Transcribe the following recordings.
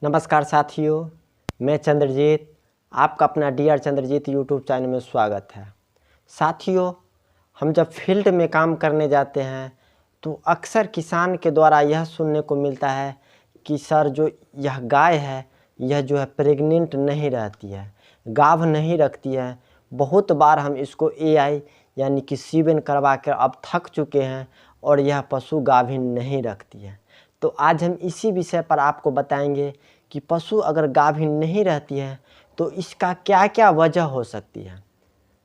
नमस्कार साथियों, मैं चंद्रजीत, आपका अपना डीआर चंद्रजीत यूट्यूब चैनल में स्वागत है। साथियों, हम जब फील्ड में काम करने जाते हैं तो अक्सर किसान के द्वारा यह सुनने को मिलता है कि सर जो यह गाय है यह जो है प्रेग्नेंट नहीं रहती है, गाभ नहीं रखती है। बहुत बार हम इसको एआई यानी कि सीवन करवा कर अब थक चुके हैं और यह पशु गाभिन नहीं रखती है। तो आज हम इसी विषय पर आपको बताएंगे कि पशु अगर गाभिन नहीं रहती है तो इसका क्या क्या वजह हो सकती है,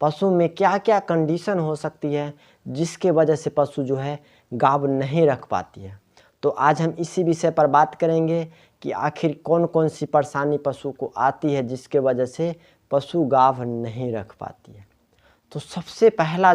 पशु में क्या क्या कंडीशन हो सकती है जिसके वजह से पशु जो है गाभ नहीं रख पाती है। तो आज हम इसी विषय पर बात करेंगे कि आखिर कौन कौन सी परेशानी पशु को आती है जिसके वजह से पशु गाभ नहीं रख पाती है। तो सबसे पहला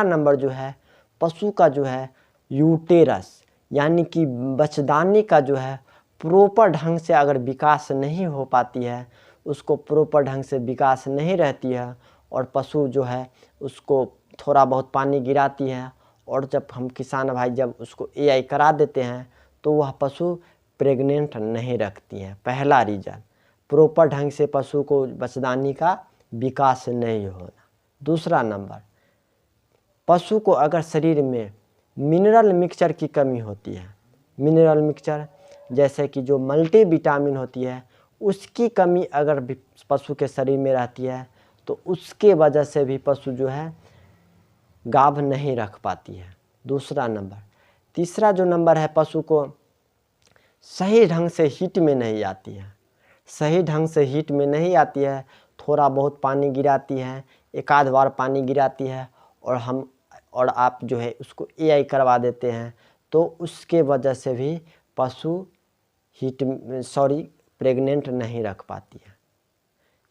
नंबर जो है पशु का जो है यूटेरस यानी कि बच्चेदानी का जो है प्रॉपर ढंग से अगर विकास नहीं हो पाती है, उसको प्रॉपर ढंग से विकास नहीं रहती है और पशु जो है उसको थोड़ा बहुत पानी गिराती है और जब हम किसान भाई जब उसको एआई करा देते हैं तो वह पशु प्रेग्नेंट नहीं रखती है। पहला रीज़न प्रॉपर ढंग से पशु को बच्चेदानी का विकास नहीं होना। दूसरा नंबर, पशु को अगर शरीर में मिनरल मिक्सचर की कमी होती है, मिनरल मिक्सचर जैसे कि जो मल्टीविटामिन होती है उसकी कमी अगर पशु के शरीर में रहती है तो उसके वजह से भी पशु जो है गाभ नहीं रख पाती है। दूसरा नंबर। तीसरा जो नंबर है, पशु को सही ढंग से हीट में नहीं आती है, सही ढंग से हीट में नहीं आती है, थोड़ा बहुत पानी गिराती है, एक आध बार पानी गिराती है और आप जो है उसको एआई करवा देते हैं तो उसके वजह से भी पशु प्रेग्नेंट नहीं रख पाती है।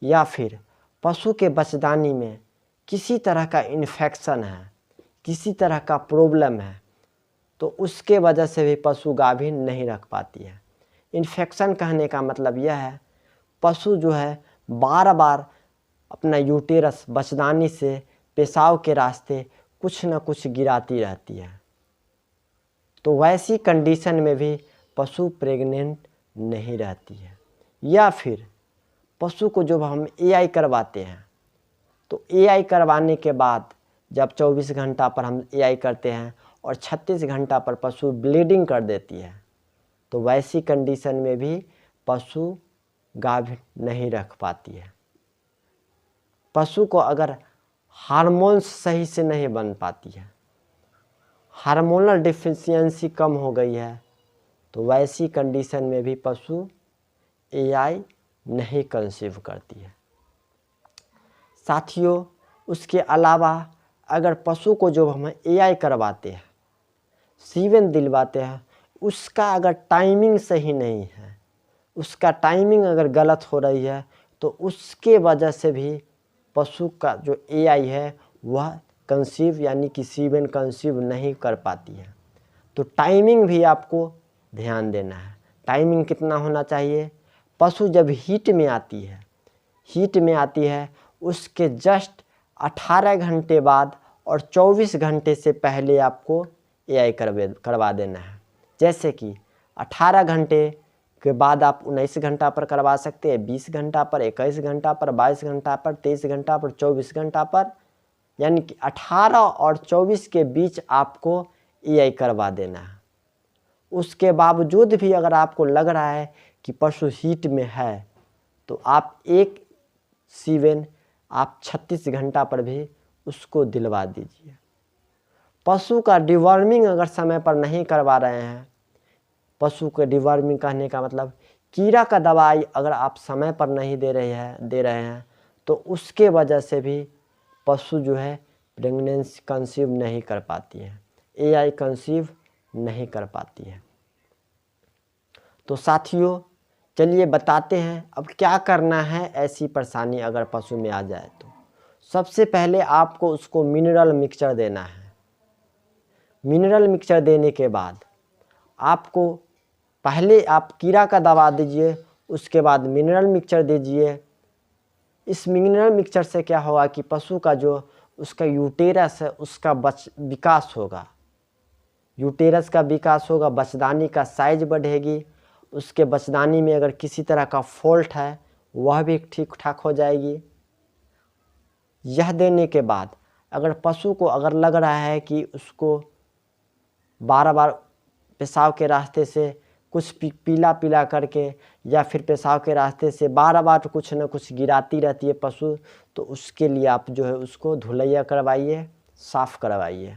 या फिर पशु के बच्चेदानी में किसी तरह का इन्फेक्शन है, किसी तरह का प्रॉब्लम है तो उसके वजह से भी पशु गाभिन नहीं रख पाती है। इन्फेक्शन कहने का मतलब यह है पशु जो है बार बार अपना यूटेरस बच्चेदानी से पेशाब के रास्ते कुछ न कुछ गिराती रहती है, तो वैसी कंडीशन में भी पशु प्रेग्नेंट नहीं रहती है। या फिर पशु को जब हम एआई करवाते हैं तो एआई करवाने के बाद जब 24 घंटा पर हम एआई करते हैं और 36 घंटा पर पशु ब्लीडिंग कर देती है तो वैसी कंडीशन में भी पशु गाभ नहीं रख पाती है। पशु को अगर हार्मोन्स सही से नहीं बन पाती है, हार्मोनल डिफिशियंसी कम हो गई है तो वैसी कंडीशन में भी पशु एआई नहीं कंसीव करती है। साथियों, उसके अलावा अगर पशु को जो हम एआई करवाते हैं, सीवन दिलवाते हैं, उसका अगर टाइमिंग सही नहीं है, उसका टाइमिंग अगर गलत हो रही है तो उसके वजह से भी पशु का जो एआई है वह कंसीव यानी कि सीवन कंसीव नहीं कर पाती है। तो टाइमिंग भी आपको ध्यान देना है। टाइमिंग कितना होना चाहिए? पशु जब हीट में आती है उसके जस्ट 18 घंटे बाद और 24 घंटे से पहले आपको एआई करवा देना है। जैसे कि 18 घंटे के बाद आप 19 घंटा पर करवा सकते हैं, 20 घंटा पर, 21 घंटा पर, 22 घंटा पर, 23 घंटा पर, 24 घंटा पर, यानी कि 18 और 24 के बीच आपको एआई करवा देना है। उसके बावजूद भी अगर आपको लग रहा है कि पशु हीट में है तो आप एक सीवन आप 36 घंटा पर भी उसको दिलवा दीजिए। पशु का डिवर्मिंग अगर समय पर नहीं करवा रहे हैं, पशु को डिवर्मिंग कहने का मतलब कीड़ा का दवाई अगर आप समय पर नहीं दे रहे हैं तो उसके वजह से भी पशु जो है प्रेगनेंसी कंसीव नहीं कर पाती है, एआई कंसीव नहीं कर पाती है। तो साथियों, चलिए बताते हैं अब क्या करना है ऐसी परेशानी अगर पशु में आ जाए तो। सबसे पहले आपको उसको मिनरल मिक्सचर देना है। मिनरल मिक्सचर देने के बाद आपको पहले आप कीड़ा का दवा दीजिए, उसके बाद मिनरल मिक्सचर दीजिए। इस मिनरल मिक्सचर से क्या होगा कि पशु का जो उसका यूटेरस है उसका विकास होगा, यूटेरस का विकास होगा, बच्चेदानी का साइज बढ़ेगी, उसके बचदानी में अगर किसी तरह का फॉल्ट है वह भी ठीक ठाक हो जाएगी। यह देने के बाद अगर पशु को अगर लग रहा है कि उसको बार बार पेशाब के रास्ते से कुछ पीला पीला करके या फिर पेशाब के रास्ते से बार बार कुछ न कुछ गिराती रहती है पशु, तो उसके लिए आप जो है उसको धुलैया करवाइए, साफ़ करवाइए।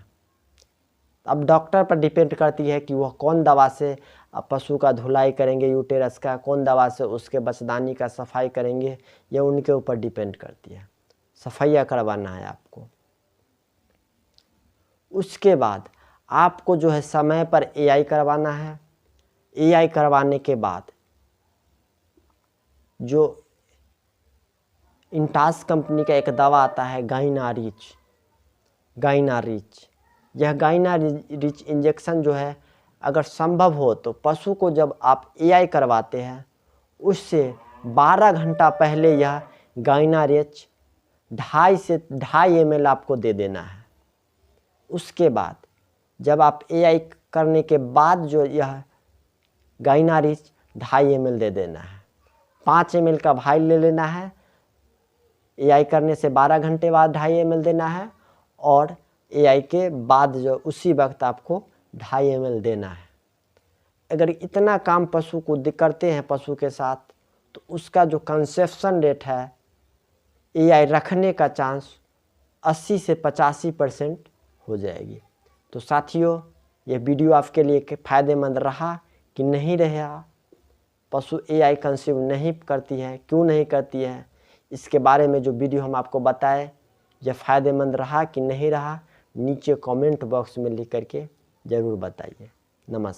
अब डॉक्टर पर डिपेंड करती है कि वह कौन दवा से पशु का धुलाई करेंगे, यूटेरस का कौन दवा से उसके बचदानी का सफाई करेंगे, यह उनके ऊपर डिपेंड करती है। सफाइया करवाना है आपको। उसके बाद आपको जो है समय पर एआई करवाना है। एआई करवाने के बाद जो इंटास कंपनी का एक दवा आता है गाइनारिच, यह गाइनारिच इंजेक्शन जो है अगर संभव हो तो पशु को जब आप एआई करवाते हैं उससे 12 घंटा पहले यह गाइनारिच 2.5 से 2.5 ml आपको दे देना है। उसके बाद जब आप एआई करने के बाद जो यह गाइनारिच 2.5 ml दे देना है। 5 ml का भाई ले लेना है। एआई करने से 12 घंटे बाद 2.5 ml देना है और एआई के बाद जो उसी वक्त आपको 2.5 ml देना है। अगर इतना काम पशु को करते हैं पशु के साथ, तो उसका जो कंसेप्शन रेट है एआई रखने का चांस 80 से 85% हो जाएगी। तो साथियों, ये वीडियो आपके लिए फ़ायदेमंद रहा कि नहीं रहा, पशु एआई कंज्यूम नहीं करती है, क्यों नहीं करती है, इसके बारे में जो वीडियो हम आपको बताए, यह फ़ायदेमंद रहा कि नहीं रहा, नीचे कमेंट बॉक्स में लिख करके ज़रूर बताइए। नमस्कार।